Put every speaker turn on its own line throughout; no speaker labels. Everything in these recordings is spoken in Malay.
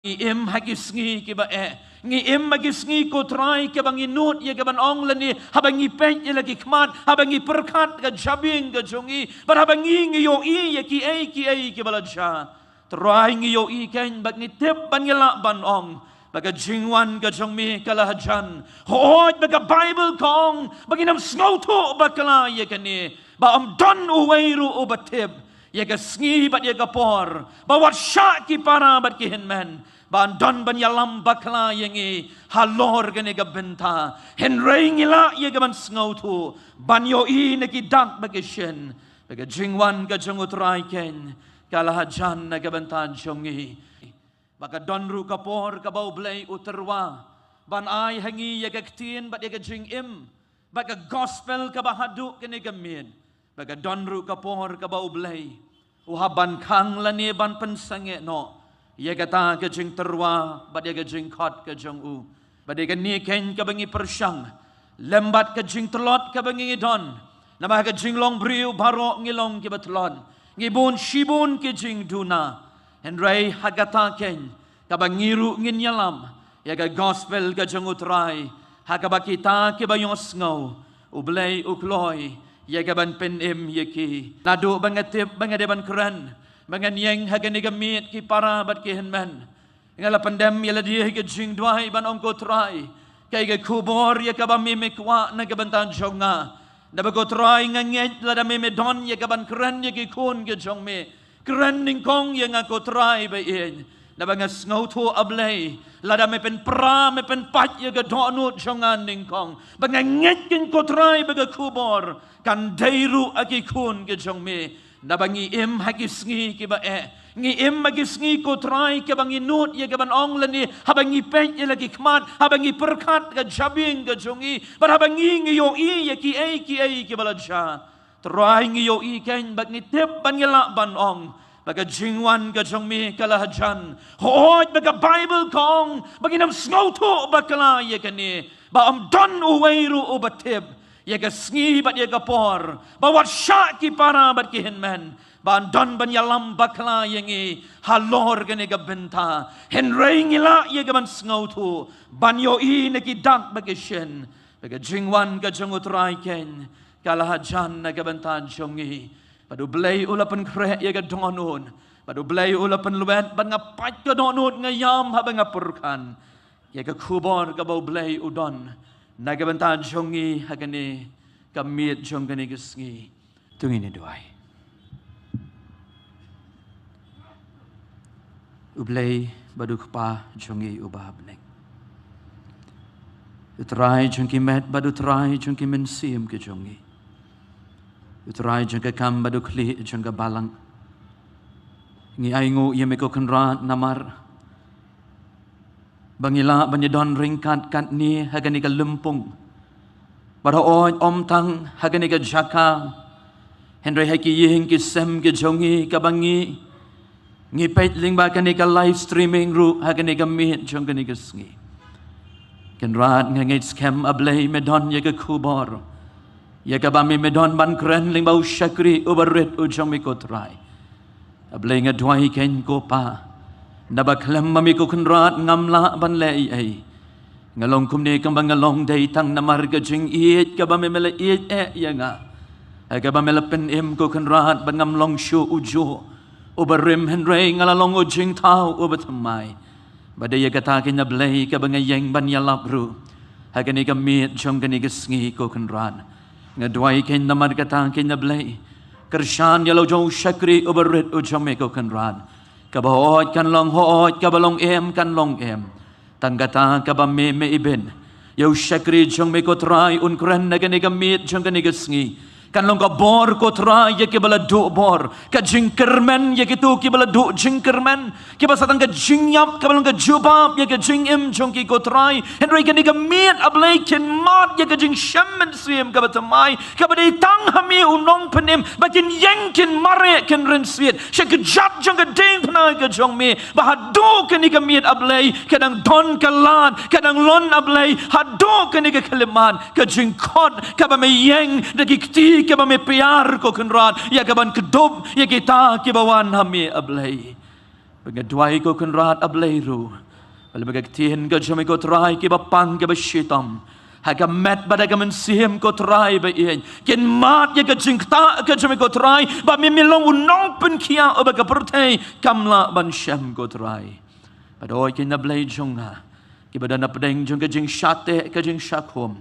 im hagisngi kiba ngi im magisngi ko try ke bangi nut ye ke ban ong lani habangi pet ye lagi kmat habangi perkat ke jabing ke jongi bar habangi ngi yo I ye ki ke balaja try ngi yo I ken bag ni tip ban yela ban ong baga jingwan ke jongmi kala hajan hoj baga bible kong bagi nam snauto bakala ye kani ba am don uweiru ubatib ye ke sngi bat ye ke por ba wat sha ki para bat ki hinmen ban don ban yalam bakla yengi halor gane ga benta henrei ngila ye ga ban snautu ban yo I ne ki dak bagishen baga jingwan ga jongutrai ken kala hajan na ga benta jongi baga don ru kapor ka bau blai uterwa ban ai hangi ye ga tin bat ye ga jing im baga gospel ka bahadu gane ga min baga don ru kapor ka bau blai uhaban khang lani ban pensange no ye kata ke jing terwa bad ye ke jing khot ke jong u bad ye ke ni ken ke bangi persyang lembat ke jing telot ke bangi don nama ke jing long briu baro ngilong ke betlon ngibun shibun ke jing duna henrei hagata ken ke bangi ru nginyalam ye ke gospel ke jong utrai hakabakita ke bayos ngau ublei ukloi ye ke ban penim ye ki nadu bangatip bangadeban keren Mangan yang hagan igamit ki para bat ki henman. Ngala pandem yala dia ke jing dwai ban ong ko try. Kay ke kubor ya ka ba mimikwa na ka bantan jonga. Na ba ko try nganget la da me don ya ka ban kran ya ki kun ke jong me. Kran ning kong ya nga ko try ba in. Na ba ngas ngau to ablay. La da me pen pra me pen pat ya ka donut jonga ning kong. Ba nganget kin ko try ba ka kubor. Kan dairu aki kun ke jong me. Nabangi im hagisngi kiba ngi im magisngi ko try ke bangi nut ye ke ban ong lani habangi pet ye lagi kmat habangi perkat ke jabing ke jongi bar habangi ngi yo I ye ki ke balaja try ngi yo I ken bag ni tip ban yela ban ong baga jingwan ke jongmi kala hajan hoj baga bible kong bagi nam snauto bakala ye kani ba am don uweiru ubatib ye ke sngi bat ye ke por bawat syak ki para bat ki hinmen ban don ban yalam bakla yengi halor gane ke benta henrei ngila ye ke ban snautu ban yo I ne ki dak bagishen baga jingwan ke jongutrai ken kala hajan na ke benta jongi padu blai ulapan kre ye ke donun padu blai ulapan luet ban ngapat ke donut ngayam ha ban ngapurkan ye ke kubor ke bau blai udon Nagabantan jongi hagani kamit jongani gesngi tungini doai ublei baduk pa jongi ubabnek utrai jongi met badu trai jongi mensim ke jongi utrai jongi kam baduk li jonga balang ngi aingu yemeko kenra namar Bangila banyedon ringkat kat ni hagani ka lempung. Baraoy om tang hagani ka jaka. Henry haki ying ki sem ki jongi ka bangi. Ngi pait ling ba kani ka live streaming ru hagani ka mit jongani ka sngi. Ken rat ngait scam ablay medon ye ka kubor. Ye ka bami medon ban kren ling ba ushakri ubarit ujong ko try. Ablay nga dwai ken ko pa. Nabaklem mami ko kenrat ngamla ban lei ai ngalong kumne kang bangalong dai tang namarga jing iet ka ba memela iet yanga ka ba melapen em ko kenrat ban ngamlong shu ujo obarim henrei ngalalong ujing tau obatamai badaya kata kenya blei ka bangayeng ban yalap ru hagani ka mit jong gani gesngi ko kenrat ngadwai ken namarga tang kenya blei kershan yalo jong shakri obarit ujome ko kenrat Kabahot kan long hot kabalong em kan long em tanggata kabame me iben yau shakri jong me ko try un kren na gani gamit jong gani gasngi kan long ka bor ko try ye ke bala du bor ka jingkermen ye ke tu ke bala du jingkermen ke basatang ka jingyap ka balong ka jubab ye ke jingim jong ki ko try henry gani gamit ablay ken mat ye ke jing shammen swim ka batamai ka badai tang hami unong penim bakin yengkin mare ken ren swit shak jat jong ka ding pna ka jong me bahadu kani gamit ablay kadang don kalan kadang lon ablay hadu kani ka kaliman ka jingkot ka ba me yeng dagikti ke ba me piar ko kenrat ya ka ban kedob ya kita ke bawan hami ablay Bagadway ko kunrat ablayru. Wala magagtihin ka jami ko try ki bapang ki bashitam. Haga met badaga mensihim ko try ba iyan. Kin mat ya ka jingta ka jami ko try ba mimilong unong pen kia o baga pertay kamla ban shem ko try. Padoy kin nablay jong na. Ki badan napdeng jong ka jing shate ka jing shakhom.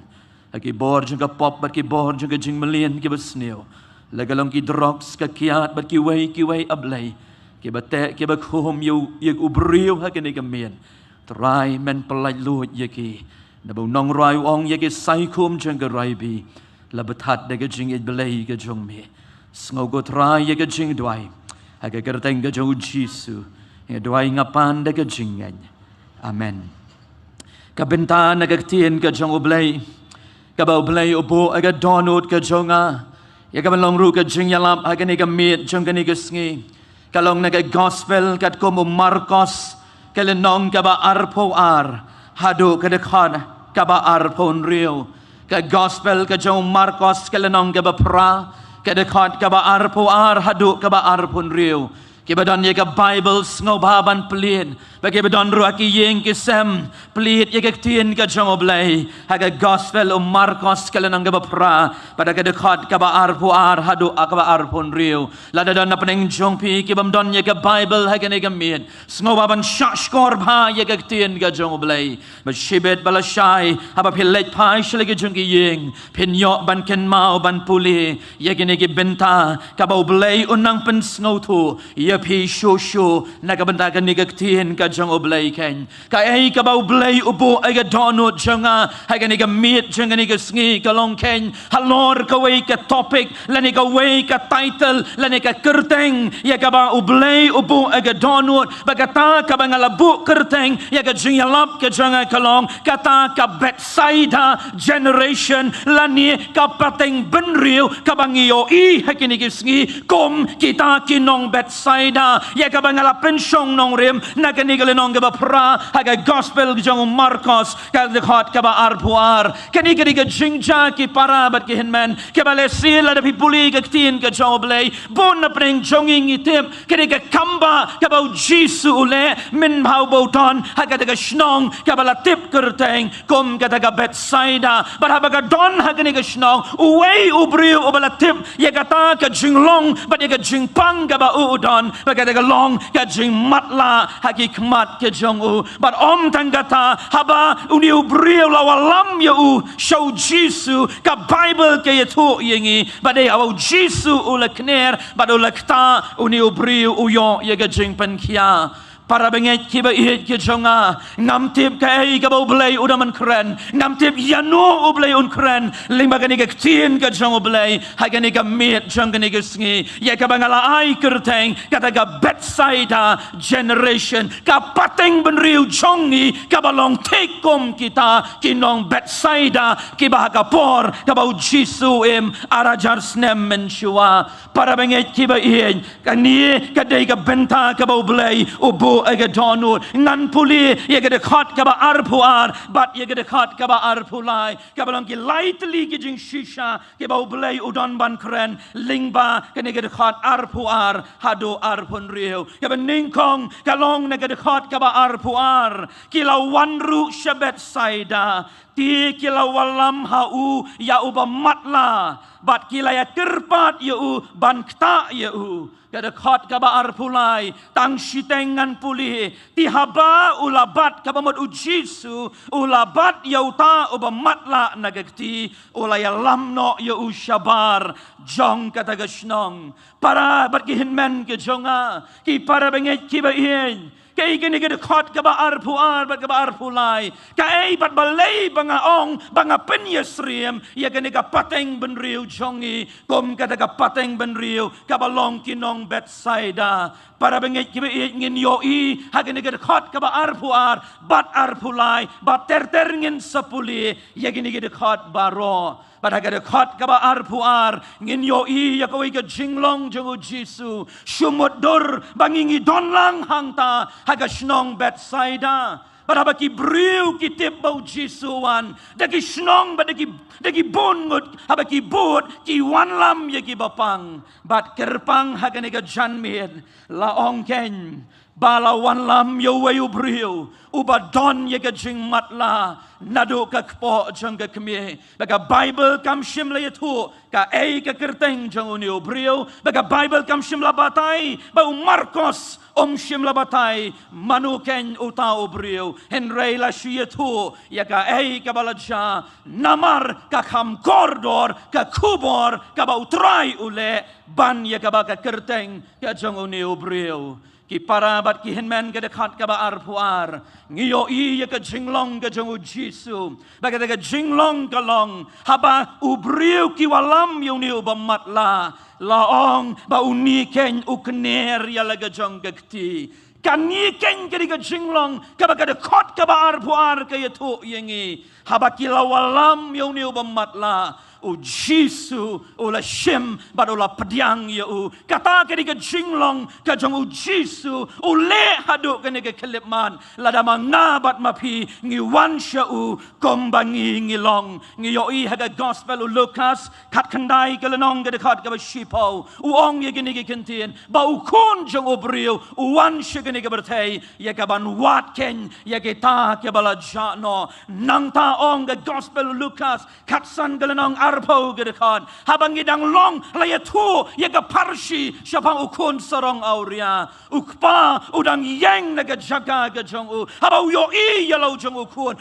Hagi bor jong ka pop bat ki bor jong ka jing melien ki basneo. Lagalong ki drugs ka kiat bat ki way ablay. Ki bate ki bakhom yu ubriu hagan ni gamien. Try men pelai lut yaki. Nabu nong rai ong yaki saikum jeng ka raibi. Labatat daga jing belai ka jong me. Sngo go try yaka jing dwai. Haga kerteng ka jong Jisu. Nga dwai ngapan daga jingan. Amen. Kabenta nagagtien ka jong ublay. Kabaw ublay ubo aga donut ka jonga. Yaka malong ru ka jingialap haga ni ka meet jong ka ni ka sngi. Kalong naga gospel kat kumu Marcos. Kalenong kaba arpo hado kadekhan kaba arpon rio ka gospel ka jong Marcos kalenong kaba pra kadekhan kaba arpo hado kaba arpon rio kibadon ye ka Bible ngobaban plien bagi badon ruaki yeng kisem pliit ye ka tien ka jong oblay haga gospel Marcos kalenong kaba pra pada kadekhan kaba arpo hado kaba arpon rio lada don na peneng jong pi kibam don ye ka Bible haga ne gamien ngobaban shashkor bha ye ka tien ka jong oblay bashibet balashai haba pilet pai shlege jong ki yeng pinyo ban ken mau ban puli ye gene ki benta kaba oblay unang pen sngotu ye pi shosho nagabenta ka ni ka tien ka jong oblay ken ka ei ka ba oblay ubo ay ka donut jonga hay ka ni ka meet jonga ni ka sngi ka long ken halor ka way ka topic lani ka way ka title lani ka kerteng ya ka ba oblay ubo ay ka donut bagata ka ba ngalabu kerteng ya ka jingialap ka jonga ka long kata ka Bethsaida generation lani ka pateng benriu ka bangiyo I hay ka ni ka sngi kom kita kinong Bethsaida ya ka ba ngalapen syong nong rim na ka ni nong ka ba pra haga gospel jong Marcos ka dekhat ka ba arpuar kani ka jingja ki para bat ki hinman ka ba lesil ada pipuli ka tin ka joblay bon na preng jonging itim kani ka kamba ka ba Jisu ule min hau boton haga daga shnong ka ba latip kerteng kom ka daga Bethsaida but haga don haga ni ka shnong uway ubriu ubalatip ya kata ka jinglong bat ya ka jingpang ka ba udon baga daga long ka jing matla hagi mat ke jong u but om tanggata haba uni ubriu lawalam ya u show Jisu ka Bible ke yetu yengi but they aw Jisu ulakner but ulakta uni ubriu uyo ye ga jing pen kia para benget kiba ihit ke jonga ngam tip kai ka oblay udaman kren ngam tip yano oblay un kren limba gani ka tien ka jong oblay ha gani ka meet jong gani ka sngi ya ka bangala ai kerteng kata ka Bethsaida generation ka pateng benriu jongi ka balong tekom kita kinong Bethsaida kiba ka por ka ba Jisu em arajar snem menshua para benget kiba ihit kani ka dei ka benta ka oblay ubo aga donut ngan puli ye ga dekat ka ba arpuar bat ye ga dekat ka ba arpulai ka balong ki lightly ki jing shisha ke ba oblay udon ban kren lingba ka ne ga dekat arpuar hado arpun riu ka ba ningkong ka long ne ga dekat ka ba arpuar ki lawan ru shabet saida ti kila walam hau ya uba matla bat kila ya terpat ya u ban kta ya u kada khot kaba arpulai tang shitengan puli ti haba ulabat kaba mod Jisu ulabat ya uta uba matla nagakti ulaya lamno ya u shabar jong kata gashnong para bat ki hinmen ke jonga ki para benget ki ba ien kay gini gini khot ka ba arpuar bat ka ba arpulai kay bat balay banga ong banga penyesriem ya gini ka pateng benriu jongi kom kata ka pateng benriu ka balong kinong Bethsaida para bengit kiba ngin yo I ha gini gini khot ka ba arpuar bat arpulai bat terter ngin sapuli ya gini gini khot baro But I got a cut kaba arpuar ngin yo I ya kawai ka jinglong jongo Jisu shumot dor bangingi donlang hangta haga shnong Bethsaida but habaki briu ki tip bau Jisuan dagi shnong but dagi bongut habaki bot ki wan lam ya ki bapang but kerpang haga nega janmid la ong ken balawan lam yo wayu brio ubadon ye ka jing matla nado ka kpo jang ka kme baga Bible kam shim la yetu ka ka kerteng jang unio brio baga Bible kam shim la batai ba Marcos shim la batai manu ken utao brio henrei la shietu ya ka ka balaja namar ka kham kordor ka kubor ka ba utrai ule ban ya ka ba ka kerteng ka jang unio brio ki parabat ki henmen ke dekat ka ba arpuar ngiyo ya ka jinglong ka jang u Jisu baga ka jinglong ka long haba ubriu ki walam yuni ubamat la laong ba uniken ukner ya laga jang gakti kani ken ke ka jinglong ka ba ka dekat ka ba arpuar ka yetu yengi haba ki lawalam yuni ubamat la o Jisu o la shim ba o la padiang ya o kata ke ka jinglong ka jang o Jisu o le hadu ke ne ke kelipman la da mangabat mapi ngi wansha u kombangi ngi long ngi yo I ha gospel o Lucas kat kandai ke lenong ke dekat ka ba shipo o ong ye ke ne ke kentien ba o kun jang o brio o wansha ke ne ke bertai ya ka ban wat ken ya ke ta ke bala jano nang ta ong ke gospel o Lucas kat san ke lenong arpo gedekan habang idang long laya tu ya ka parshi siapang ukun sarong auria ukpa udang yang na ka jaga ka jong u habau yo I ya lau jong ukun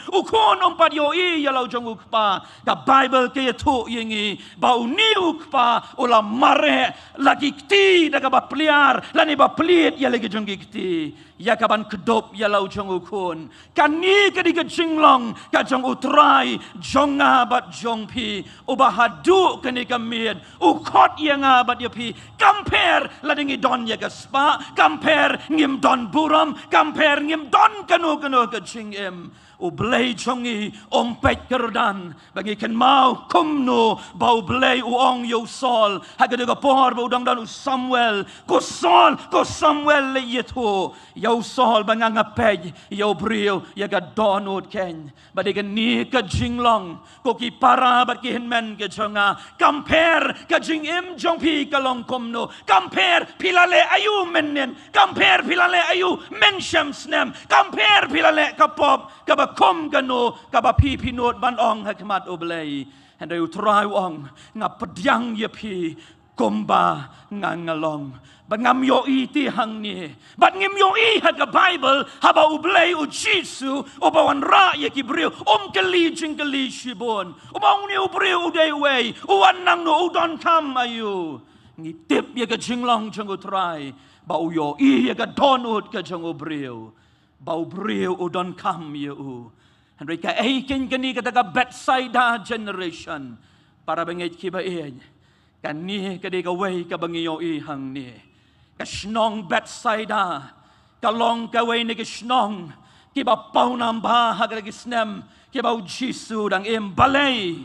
umpat yo I ya lau jong ukpa ka Bible ke ya tu yengi bau ni ukpa ula mare lagi kti da ka ba pliar lani ba pliet ya lagi jong kti ya ka ban kedop ya lau jong ukun kan ni ke di ka jinglong ka jong utrai jong ngabat jong pi ubahadu kene kamien ukot yang abat ya pi compare la dingi don ya gaspa compare ngim don buram compare ngim don kanu ke jingem ublay jongi ompet kerdan bagi ken mau kumno bau blay uong yo sol hagade ga por ba udang dan Samuel ko Samuel le yeto yo sol banganga pej yo brio ya ga donut ken badi ga ni ka jinglong ko ki para ba ki henmen ke jonga compare ka jingim jong pi ka long kumno compare pilale ayu menen compare pilale ayu mensham snem compare pilale ka pop ka kom gano kaba pi pinot ban ong hakmat oblay and I try ong nga pediang ye pi komba ngangalong bangam yo iti hang ni bat ngim yo I ha ka Bible haba oblay o Jisu obawan ra ye ki brio kali jingkali shibon obang ni brio uday way uwan nang no udon kam ayu ngitip ye ka jinglong jang try ba yo I ye ka donut ka jang brio bau brio udon kam you and reka aiken kani kata Bethsaida generation para bangit kiba kani kadi ka way ka bangiyo I hang ni ka snong Bethsaida ka long ka way ni ka snong kiba pau namba hagagi snem kiba Jisu dang balay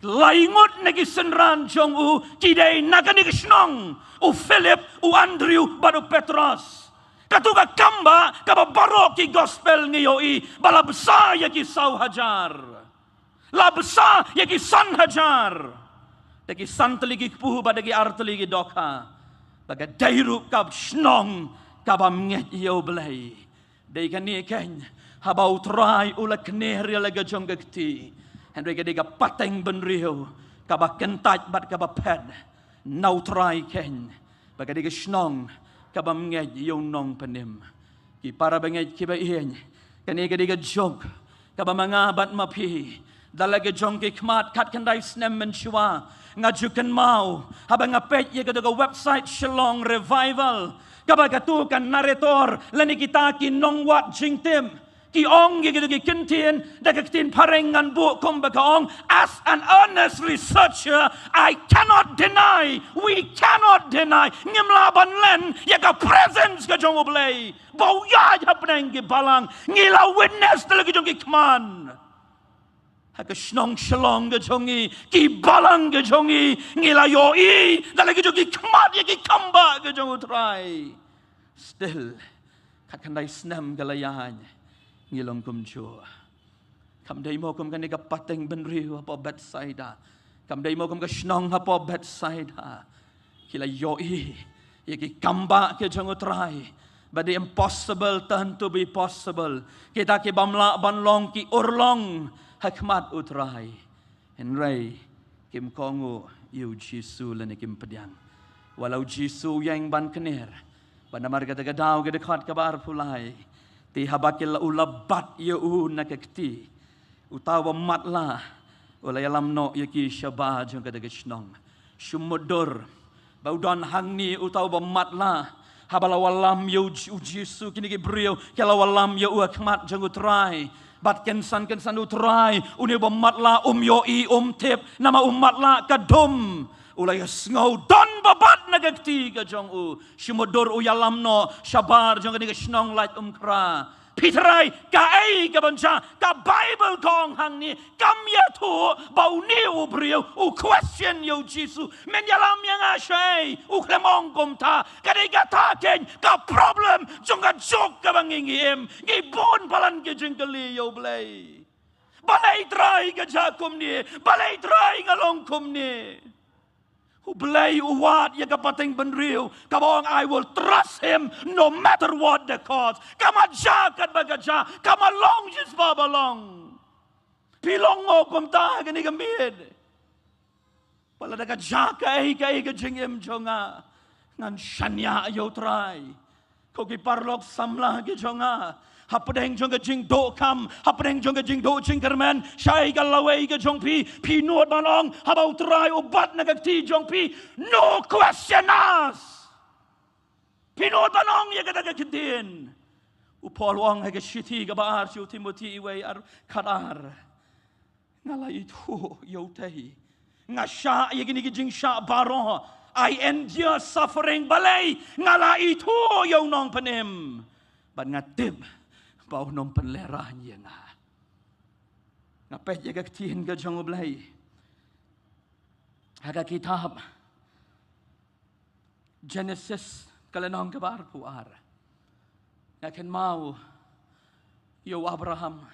laingot na gisenran jong u kidai nagani ka snong u Philip u Andrew baru Petros katuga kamba kaba barok ki gospel ngayo I bala besar ya ki sau hajar la besar ya ki san hajar dagi san teligi puhu badagi arteligi doka baga dairu kab snong kaba mnget yo blay dai kani ken habau trai ula kner ya laga jonggakti hendai kadiga pateng benrio kaba kentaj bat kaba ped nau trai ken baga diga snong kabam ngej yung nong panim ki para bangej kiba iyan kani kadiga jog kabam mangabat mapi dalaga jong ki kmat kat kandai snem menshua ngajukan mau habang ngapet ye kadaga website Shalong Revival kabaga tu kan narrator lani kita ki nongwat jingtim ki ong ye kadaga kentien daga kitin parengan bu kombaga ong as an earnest researcher I cannot deny we cannot deny ngimlaban len ya ka presence ka jong oblay bau ya hapneng ki balang ngila witness talaga jong ki kman haka snong shalong ka jongi ki balang ka jongi ngila yo I talaga jong ki kman ya ki kamba ka jong utray still kakandai snem galayan ngilong kumjo kamday mo kum kani ka pateng benriu apo Bethsaida kamday mo kum ka snong apo Bethsaida kila yo I yaki kamba ke jang utray but the impossible turn to be possible. Kita ki bamla banlong ki urlong hikmat utrai. Henry kim kongu yu Jisu lani kim pediang. Walau Jisu yang ban kenir. Bana mar kata gadau ke dekat kabar pulai. Ti habakil ulabat yu nakakti. Utawa matlah. Ulai alam no yaki syabah jong kata gesnong. Syumudur. Baudan hangni utawa matlah. Habala walam yu Jisu kini ki brio. Kala walam yu akmat jong utrai. Bat kensan utrai. Uni matlah yoi tip. Nama matlah kadum. Ulay sngaw don babat nagagti ka jong Shumodor uyalam no shabar jong kani ka shnong Laitumkhrah. Pitray ka ay ka banja ka Bible kong hang ni kamya to bau ni brio question yo Jisu men yalam yang ashay klemong kumta kani ka taken ka problem jong ka jok ka bangingim gibon palan ka jingkali yo blay. Balay try ka jakum ni balay try ngalong kum ni. Ublay uwat ya kapating benriu. Kabong I will trust him no matter what the cost. Kamaja kat bagaja. Kamalong jis babalong. Pilong mo kumta gani gamid. Pala daga jaka ka jingim jonga. Ngan shanya yo try. Koki parlok samla ki jonga. Hapadeng jong ka jing do kam, hapadeng jong ka jing do jing kermen, syai ka laway ka jong pi nuot manong, habaw try ubat na kagti jong pi, no question us. Pinuot manong ya ka nagagkitin. Upolwang ha ka shiti ka baar siyo Timothy iway ar kadar. Ngala ito yotay. Nga siya ya gini ka jing siya baro. I endure suffering balay. Ngala ito yaw nong panim. But nga tib. Bau nom penlerah niya nga. Ngapet ya kaktihin ka jong ublay. Haka kitab. Genesis kalanong kabar puar. Ngakin mau. Yo Abraham.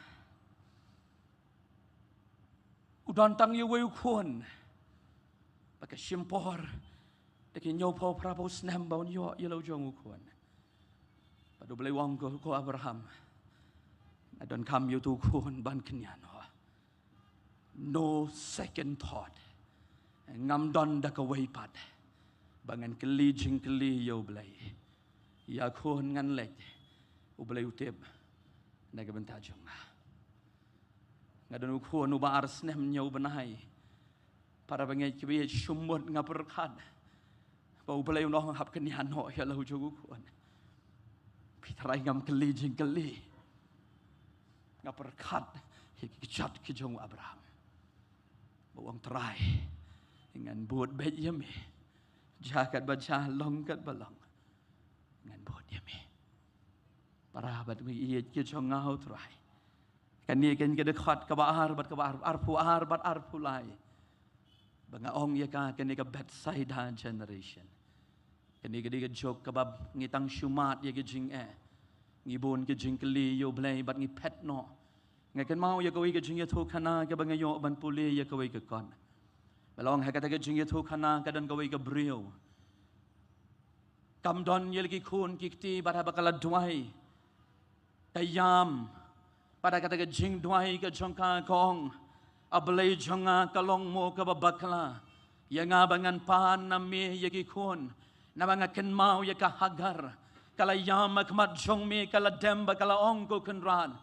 Udantang yo wayukun. Baka simpor. Daki nyo po prapos nambaw niyo ilaw jong ukun. Padu blay wang ko Abraham. Adon kam yu tu kun ban kenyan ho. No second thought. Ngam don da ka way pat. Bangan keli jing keli yo blay. Ya kun ngan lek. U blay utib. Naga bentajong. Ngadon ukun uba arsnem nyaw banay. Para bangay kibi shumot nga perkad. Pa u blay unoh hap kenyan ho ya lahu jog ukun. Pitaray ngam keli jing keli. Nga perkat hikijat kijong Abraham. Bawang terai. Dengan buat bet yami. Jakat baca longkat balong. Dengan buat yami. Para bat miyit kijong ngau terai. Kani kan kedekat kabar bat kabar arpu bat arpu lai. Bangaong ya ka kani ka Bethsaida generation. Kani ka jok kabab ngitang syumat ya kijing ngibon ke jingkeli yo blay bat ngi pet no ngaken mau ya kawai ke jingya thu khana ke bangayo ban puli ya kawai ke kon balong ha kata ke jingya thu khana kadan kawai ke brio kam don yel ki khun kikti bat ha bakala duai tayam pada kata ke jing duai ke jongka kong ablay jonga kalong mo ka babakla ya nga bangan pan nami ya ki khun na bangaken mau ya ka hagar kala yam akmat jong mi kala demba kala ongko kenran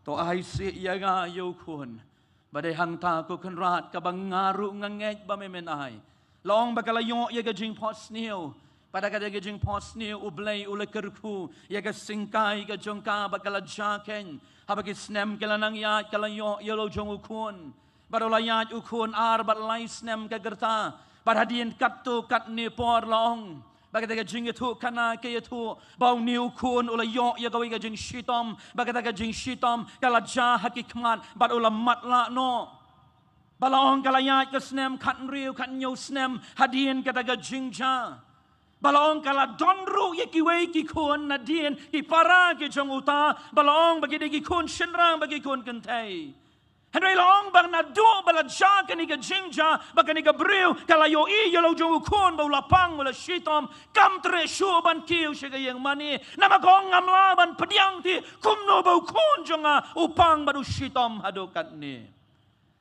to ai si ya ga yo kun badai hang ta ko kenrat ka bangaru ngangej ba memenai long ba kala yo ya ga jing posnil pada ka ga jing posnil ublay ulekerku ya ga singkai ga jongka ba kala jaken habaki snem kala nang ya kala yo lo jong ukun barola ya ukun ar bat lai snem ka gerta padadien kattu kat ni por long Bagata jing itu kana ke itu bau niu kun ula yo ya gawi jing shitom bagata jing shitom kala ja hakikman bat ula matla no balaong kala ya ke snem kan riu kan nyu snem hadien kata jing ja balaong kala donru ya ki wei ki kun nadien ki para ke jong uta balaong bagi ki kun shinrang bagi kun kentai Henry long bang na do balaja kani ka jinja bakani ka briu kala yo I yo lo jong ukon ba ulapang ula shitom kam tre shu ban kiu she ka yang mani na magong ngam la ban pediang ti kum no ba ukon jonga upang ba du shitom hadokat ni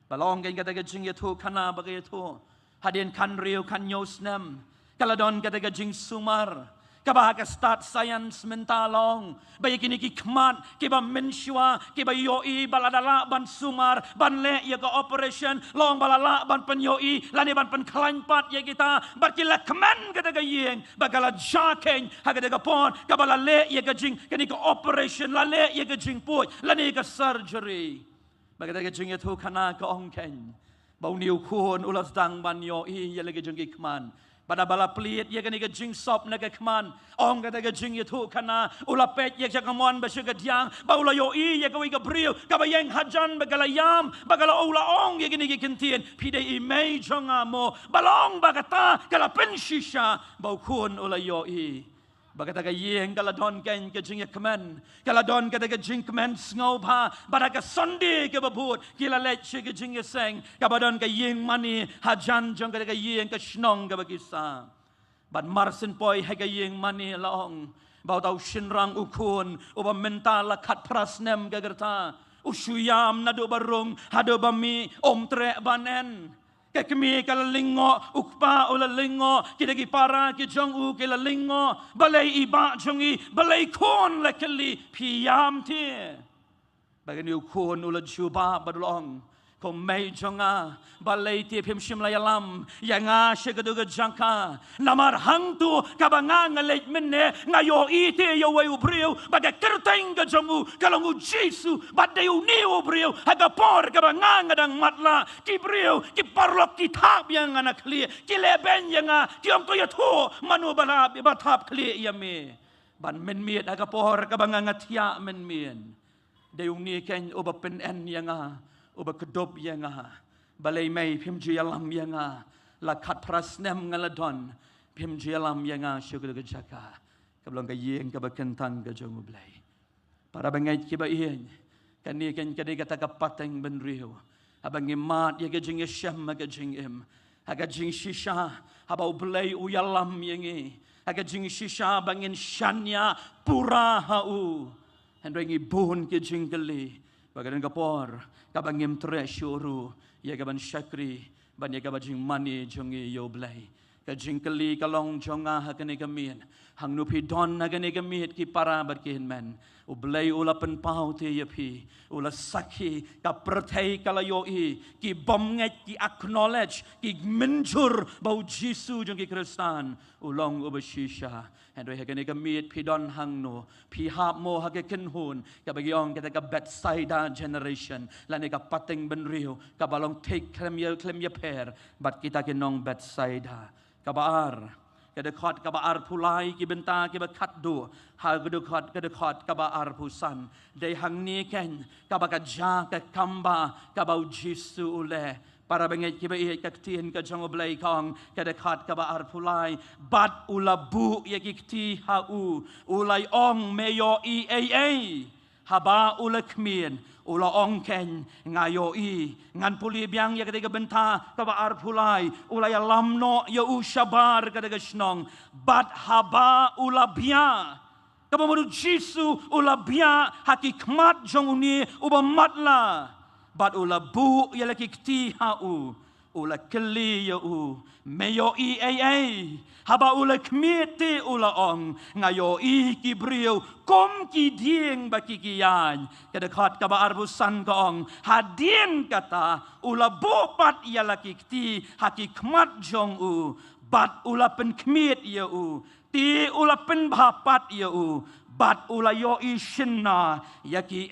balong kan kata ka jing ya tu kana ba ka tu hadin kan riu kan yosnam kala don kata ka jing sumar Kaba ka start science mentalong bayi kini ki kmat kiba menshua kiba yoi baladala ban sumar ban le ya ka operation long balala ban pen yoi lani ban pen klanpat ya kita barkila kman ka daga yeng bagala jakeng ha ka daga pon kabala le ya ka jing kini ka operation la le ya ka jing poi lani ka surgery bagada ka jing ya tu kana ka ongken bau niu kun ulas dang ban yoi ya le ka jing ki kman pada bala pelit ya kani ka jing sop na ka kman ong ka ka jing ya tu kana ula pet ya ka mon ba suga diang ba ula yo I ya ka wi ka brio ka ba yang hajan ba gala yam ba gala ula ong ya kani ka kintien pide I mei jonga mo balong ba kata kala pen shisha ba kun ula yo I ba kata ka yeng kala don ken ka jing ya kman kala don ka jing kman ngau ba ba ka sonde ka ba but kila let shi ka jing ya seng ka ba don ka yeng mani hajan jong ka yeng ka shnong ka ba kisa but marsin poi ha ka yeng mani long ba tau shinrang ukun uba mental la khat prasnem ka gerta usuyam na do barung hado ba mi om tre banen kami kala lingo ukpa ula lingo kita ki para ki jong u kala lingo balai iba jongi balai kon la kali piam ti bagani ukon ula juba badulong ko mei jonga balai ti phim shim la yalam yanga shegadu jangka namar hang tu kabanga ngalej menne ngayo ite yo wai ubriu baga kerteng ga jongu kalongu jisu badeu ni ubriu haga por kabanga ngadang matla ki briu ki parlok ki thap yang ana kli ki leben yanga ki om to ya tho manu bala ba thap kli yame ban men miet haga por kabanga ngatia men mien deung ni ken oba pen en yanga uba kedop yanga balai mai phim jialam yanga la khat prasnem ngaladon phim jialam yanga syukur ke jaka kablong ka yeng ka bakentang ka jongu blai para bangai ki ba ien kan ni kan kadi kata ka pateng ben riu abang imat ya ka jing syam ka jing im aga jing shisha abau blai uyalam yengi aga jing shisha bangin shanya pura hau hendrengi bun ke jing kali bagadan kapor kabangim treasure ya kaban syakri ban ya kabajing mani jongi yo blai ka jingkeli kalong jonga hakane kamien hang nu pi don hakane kamit ki para barkin men u blai ula pen pau te ya pi ula sakhi ka perthai kala yo I ki bom ngai ki acknowledge ki menjur bau Jisu jongi Kristan ulong ubashisha and we hakane kamit pi don hang no pi hap mo hakaken hun ka bagyong kita ka Bethsaida generation lane ka pateng benriu ka balong take klem ya per but kita kinong Bethsaida kabar kedekat kabar pulai ki benta ki bakat do ha kedekat kabar pusan dei hang ni ken kabakaja ka kamba kabau Jisu ule para bengai ki bai ka tien ka jong blai kong kedekat kabar pulai bat ulabu ya ki ti ha u ulai ong meyo I haba ulakmien ula ong ken ngayo I ngan puli biang ya ketiga benta kaba ar pulai ula ya lamno ya u shabar ketiga snong bat haba ula bia kaba modu Jisu ula bia hakikmat jong uni uba matla bat ula bu ya laki kti ha u ula keli ya u meyo I haba ula kmiti ula ong ngayo I kibriu kom ki dieng baki kiyan kedekat kaba arbusan kong hadien kata ula bopat ya laki kti hakikmat jong u bat ula pen kmit ya u ti ula pen bapat ya u bat ula yo I shinna ya ki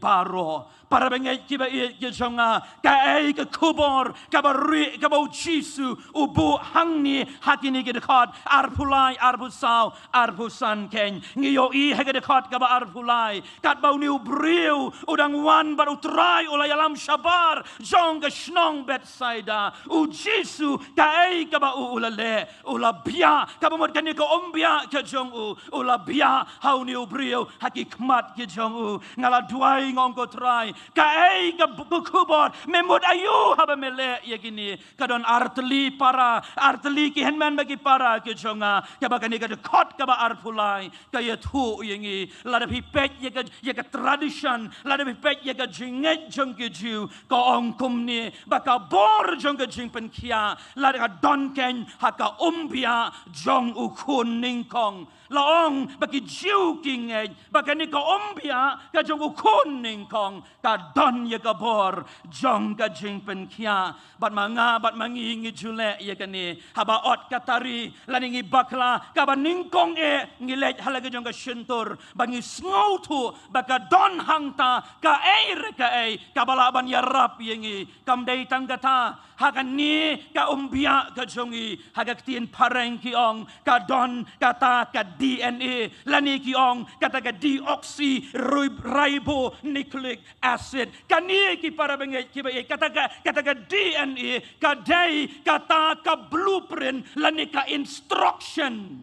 baro para bengai ki ba ki jonga ka ke kubor ka bari ka bau Jisu ubu hangni hakini ke dekat arpulai arbusau arbusan ken ngiyo I ha ke dekat ka ba arpulai kat bau niu briu udang wan baru trai ula yalam shabar jong ke snong Bethsaida u Jisu ka ba ula le ula bia ka ba mod kan ko ombia ke jong ula bia umbia hau ni ubrio haki kmat ki jongu ngala duai ngong ko trai ka ei ka kubor memut ayu haba mele yakini kadon arteli para arteli ki henman bagi para ki jonga ka bakani ka kot ka ba arpulai ka yathu yangi lada pi pet ya ka tradition lada pi pet ya ka jinget jong ki jiu ka ong kum ni baka bor jong ka jing pen kia lada ka don ken haka umbia jong ukun ningkong laong bagi jiu kingej bakani ka umbia ka jong ukun ningkong ka don ya ka bor jong ka jing pen kia bat mangi ngi jule ya kani haba ot katari laningi bakla ka ba ningkong ngilej halaga jong ka shintur bangi sngow tu baka don hangta ka ka balaban yarap yengi kam dei tanggata hagan ni ka umbia ka jongi hagak tien pareng ki ong ka don kata ka DNA lani ki ong kata ka deoxyribonucleic acid kani ki para bengej ki kata ka DNA ka dei kata ka blueprint lani ka instruction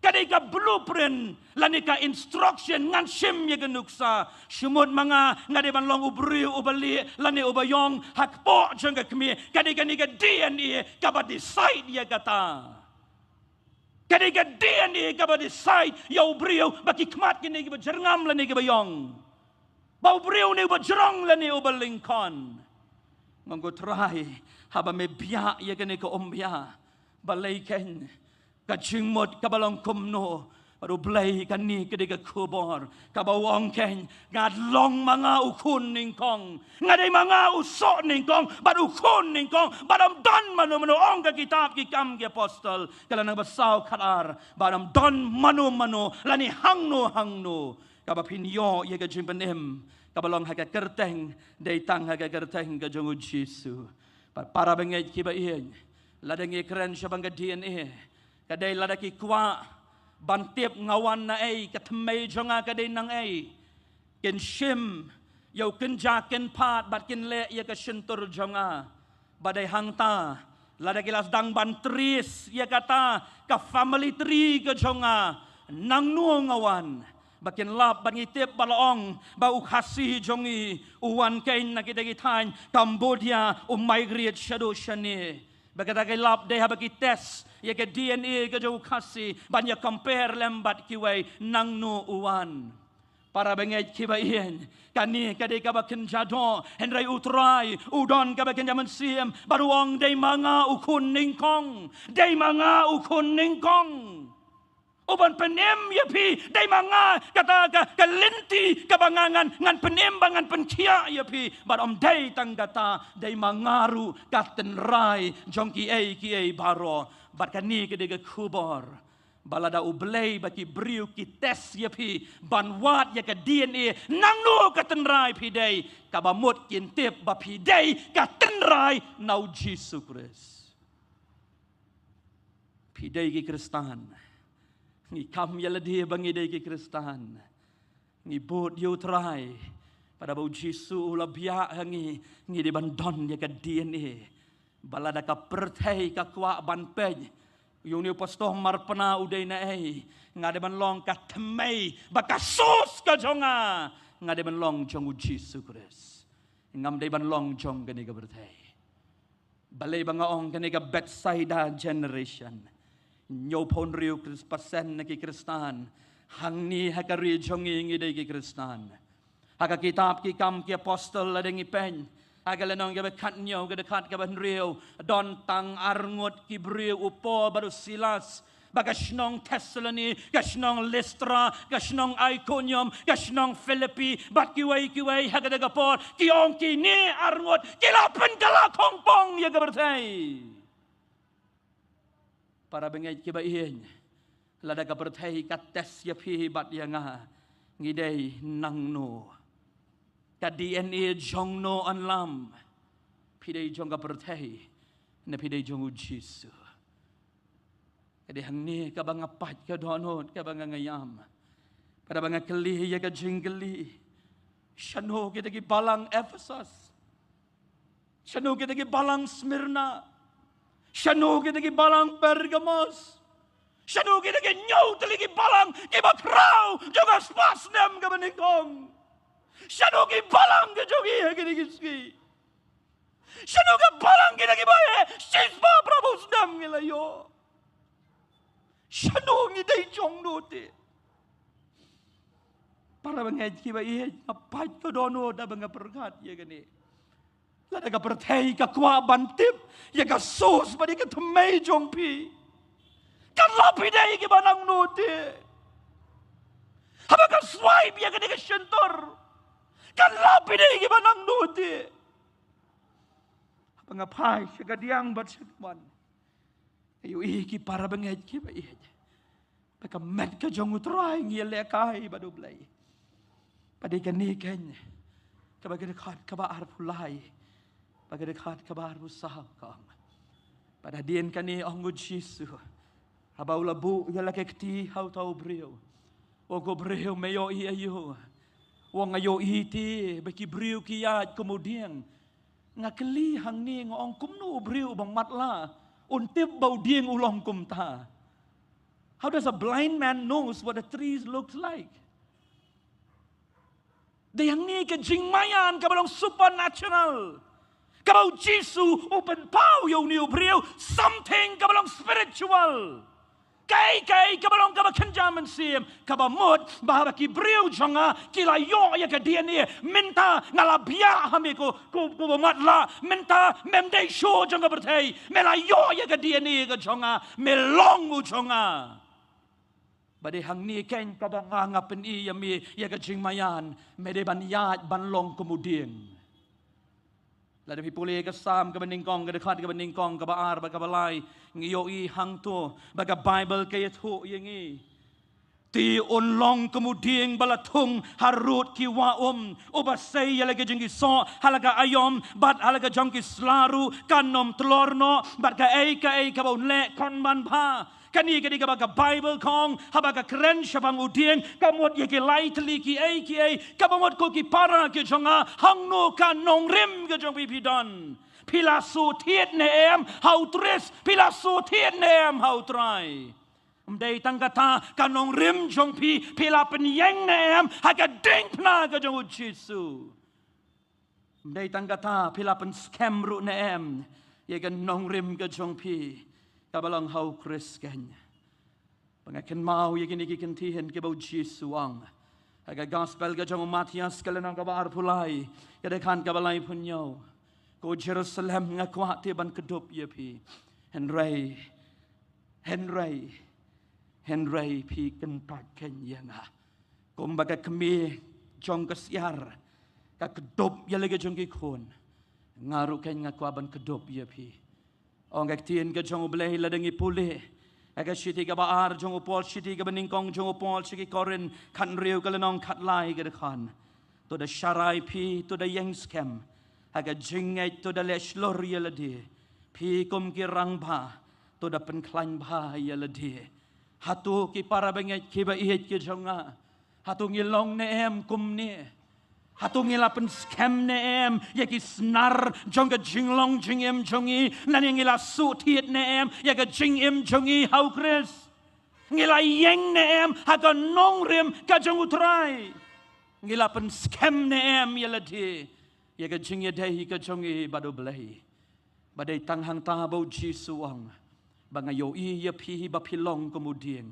kadai ka blueprint lani ka instruction ngan shim ye genuksa shumut manga ngade ban long ubri ubali lani ubayong hakpo jengga kemi kadai ka ni ka DNA ka ba decide ye kata kadai ka DNA ka ba decide ya ubrio baki kmat kini ki jerngam lani ki bayong ba ubrio ni ba jerong lani ubalingkon nggo try haba me bia ye kani ka ombia balai ken kajingmot kabalong kumno baru blay kani kedega kubor kabawong ken ngadlong mga ukun ningkong ngaday mga usok ningkong baru ukun ningkong badam don manu ong ka kitab ki kam ki apostol kala nang basaw karar badam don manu lani hangno kabapinyo ye ka jimpenem kabalong haga kerteng daytang haga kerteng ka jongu Jesu para bengej ki ba iyan ladang keren syabang ka DNA kadai ladaki kwa bantip ngawan na ay katmay jonga kadai nang ay ken shim yau ken jaken pat bat ken le ya ka shintur jonga badai hangta ladaki lasdang bantris ya kata ka family tree ka jonga nang nu ngawan bakin lap bangitip balaong bau kasih jongi uwan kain nakidagitan Cambodia migrate shadow shani bagadagai lap deh bagi tes ya ke DNA ke jauh kasih banyak compare lembat kiwai nang nu uwan para bengej kibaien kani kadai kabaken jado henrai utrai udon kabaken zaman siem baruang dei manga ukun ningkong uban penem yapi dai manga kata kalinti kabangangan ngan penem bangan penkia yapi barom dai tanggata dai mangaru katenrai jongki ki baro bat kani kedega kubor balada ublei baki briu ki tes yapi banwat ya ka DNA nangno katenrai pidai kabamut kintip bapidai katenrai nau Jesus Christ pidai ki Kristan ngi kam yaladi bangi dai ki Kristan ngi bot yu trai pada bau Jesu labia ngi di bandon ya ka DNA balada ka pertai ka kwa ban pej yung ni pastor Marpna uday na ngade ban long ka temay baka sus ka jonga ngade ban long jong Jesus Christ ngam day ban long jong gani ka pertai balay banga ong gani ka Bethsaida generation nyo pon riu pasen na ki Kristan hangni hakari jongi ngi day ki Kristan haka kitab ki kam ki apostol ladeng ipeng agalanong gabe katnyo gade kat gaban riu don tang arngot ki briu upo baru Silas bagasnong Thessaloni gasnong Lystra gasnong Iconium gasnong Philippi bat kiwai hagada gapor kiong ki ni arngot kilapen kala kongpong ya gabertai para bengej kibain lada gabertai kates yapi bat yanga ngidei nangno ka DNA jong no anlam pidei jong ka pertai na pidei jong Jesu kadi hangni ka bang apat ka donot ka bang ngayam pada bang keli ya ka jingeli shano kita ki balang Ephesus shano kita ki balang Smyrna shano kita ki balang Pergamos Shanu kita ke nyau teli ki balang ki bakrau juga spas nem ke beningkong. Shanu ki balang ke jogi ke dikiski. Shanu ke balang kita ki bae sisba prabu nem ke layo. Shanu ni dai jong note. Para bangaj ki bae apa ke dono da banga perkat ye ke ni. Lada ka perthai ka kwa bantip ye ka sos badi ka thmei jong pi. Kan lapi dai ki banang note. Haba ka swipe ya ka ni ka shentor. Kan lapi dai ki banang note. Haba nga pai siya ka diang bat sikman. Ayo ki para bangaj ki ba iya. Baka met ka jong utray ngi le kai ba dublay. Padi ka ni ken. Ka ba khat ka ba ar pulai. Ba khat ka ba ar usah ka. Pada dien ka ni ong Jesu. Habau labu ya laki keti hau tau brio. O go brio meyo i ayo. Wong ayo i ti baki brio ki ya kemudian. Ngakeli hang ni ngong kum nu brio bang matla. Untip bau dieng ulong kum ta. How does a blind man knows what a tree looks like? Dayang ni ke jingmayan ka balong supernatural. Kabau Jesu open pau yo ni brio something ka balong spiritual. Kai kabalong kaba kenjaman sim kaba mud bahaba ki brio jonga kila yo ya ka dia ni minta ngalabia hami ko matla minta memdei show jonga berthei mela yo ya ka dia ni ka jonga melongu jonga bade hang ni ken kaba nganga pen i yami ya ka jingmayan mede ban yat ban long kemudian Lada pipuli ke sam ke beningkong ke dekat ke beningkong ke baar ke balai ngiyoi hang tu baga Bible ke yatu yengi ti onlong kemudian balatung harut ki waum obasai yalage jengki so halaga ayom bat halaga jongki slaru kanom telorno bat ka ei ka bau le kon man pa kani ke baga Bible kong habaga keren syabang udien kamot ye ke lai teli ki ei kamot ko ki para ke jonga hangno ka nong rim ke jong pipidon pilasu tiet ne em how tres pilasu tiet ne em how try Mdei tangkata kanong rim jong pi pila penyeng ne em haga ding pna ke jong Jesu Mdei tangkata pila pen scam ru ne em ye ke nong rim ke jong pi kabalang hau Krisken. Pengaken mau ye kini kentihen ke bau Jesu ang. Aga gospel ke jong Matias kalenang kabar pulai. Kedekan kabalai punyo. Ko Jerusalem ngakwati ban kedup ye pi. Henry pi kentak ken yenga. Kumbaga kemi jong kesyar. Ka kedup ye lagi jong kikun. Ngaru ken ngakwa ban kedup ye pi. Ong aktiin ke jong belai ladangi pulih. Aga shiti ka baar jong upol shiti ka beningkong jong upol shiki korin kan riu ka lenong kat lai ka dekan. To da sharai pi to da yang scam. Aga jingai to da lesh lor yeladi. Pi kum ki rang ba to da penklan ba yeladi. Hatu ki para bengai ki ba ihet ki jonga. Hatu ngilong ne em kum ni. Hatu ngilapen scam ne em yaki snar jonga jinglong jingem jongi nani ngila sutiet ne em yaka jingem jongi hau Chris ngila yeng ne em haka nongrim ka jong utrai ngilapen scam ne em yalati yaka jingye dei ka jongi badu blai badai tanghang ta bau Jesu ang bangayo i ya pi ba pilong kemudian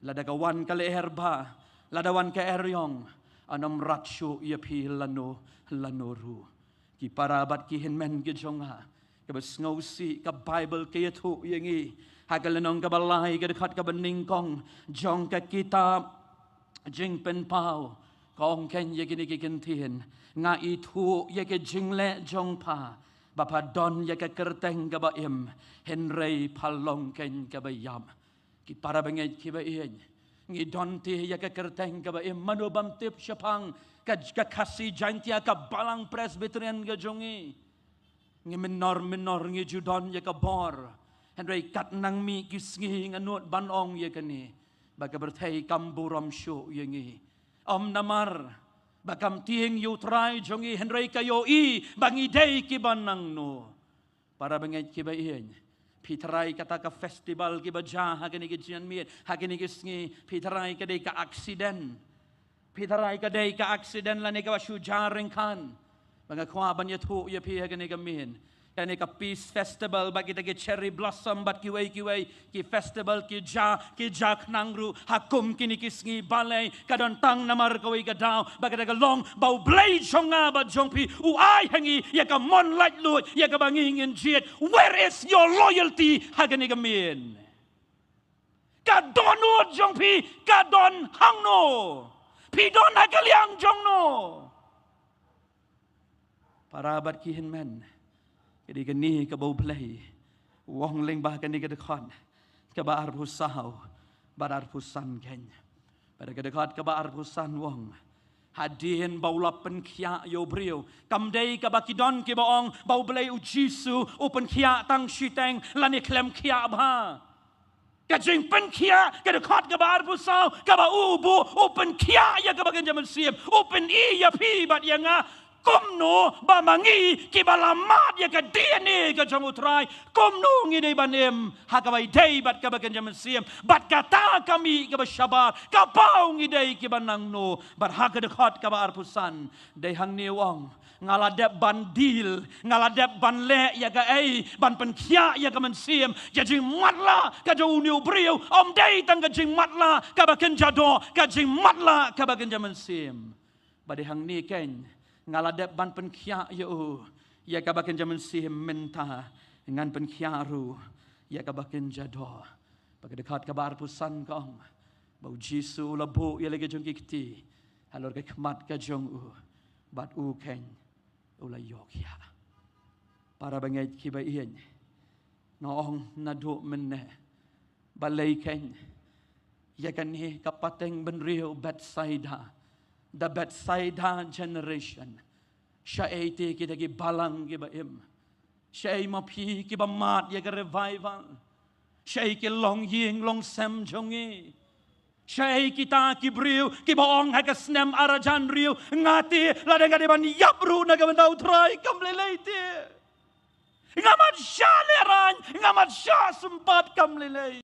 ladagawan kale herba ladawan ke eryong anam ratsyo ia pi lanoru ki parabat ki hinmen ki jonga ka besngausi ka Bible ke yatu yengi hagalenong ka balai ka dekat ka beningkong jong ka kitab jing pen pau kong ken ye kini ki kentien nga itu ye ke jingle jong pa bapa don ye ka kerteng ka baim Henry palong ken ka bayam ki para bengai ki ba ien ngi donti ya ka kerteng ka ba manu bam tip syapang ka kasih jantia ka Balang Presbyterian ka jongi ngi minor ngi judon ya ka bor Henry kat nang mi kisngi nganut banong ya kani baga berthai kamburam syu yengi om namar bagam tieng yu trai jongi Henry kayo i bangi dei ki banang no para bengai ki ba ien Pitarai kata ka festival ki baja hagani ki jian miet hagani ki sngi pitarai ka dei ka accident pitarai ka dei ka accident la ne ka shu jaring kan banga kwa ban ya thu ya pi hagani ka min kani ka peace festival bagi ta ki cherry blossom bat ki wei ki festival ki ja knangru hakum kini ki sngi balai ka don tang namar ka wei ka daw bagi ta ka long bau blai chonga ba jong pi u ai hangi ya ka mon light lu ya ka banging in jet where is your loyalty hagani ka min ka don nu jong pi ka don hang no pi don hakaliang jong no para bat ki hin men Kadi kani ka bau play wong leng bah kani ka dekon ka ba arpusau bar arpusan ken pada ka dekat ka ba arpusan wong hadin bau lapen khia yo brio kam dei ka ba kidon ki baong bau play u jisu open khia tang shiteng lani klem khia ba ka jing pen khia ka dekat ka ba arpusau ka ba ubu open khia ya ka ba kan jaman siap open ya pi bat ya nga Komno bamangi kibalamat ya ka DNA ka jong utray komno ngi dei banem hakawai dei bat ka bagan jaman siem bat kata kami ka basyabat ka pau ngi dei ki banang no bat haka dekat ka ba arpusan dei hang ni wong ngaladep bandil ngaladep ban le ya ka ban pen khia ya ka man siem ya jing matla ka jo uniu brio om dei tang ka jing matla ka bagan jado ka jing matla ka bagan jaman siem bat dei hang ni ken ngaladep ban pen khia yo ya ka baken jaman si menta ngan pen khia ru ya ka baken jado bagi dekat ka bar pusan kong bau jisu labu ya lagi jong kiti halor ka khmat ka jong u bat u ken ula yok ya para bangai ki ba ien noong nadu menne balai ken ya kan ni ka pateng ben rio Bethsaida the Bethsaida generation. Siya ay ti kita ki balang ki ba im. Siya ay mapi ki ba mat ya ka revival. Siya ay ki long ying long sem jongi. Siya ay kita ki briw ki baong ha ka snem arajan riw ngati ladang ka di ban yapru na ka bandaw try kamlelay ti. Ngamat siya leran, ngamat siya sumpat kamlelay.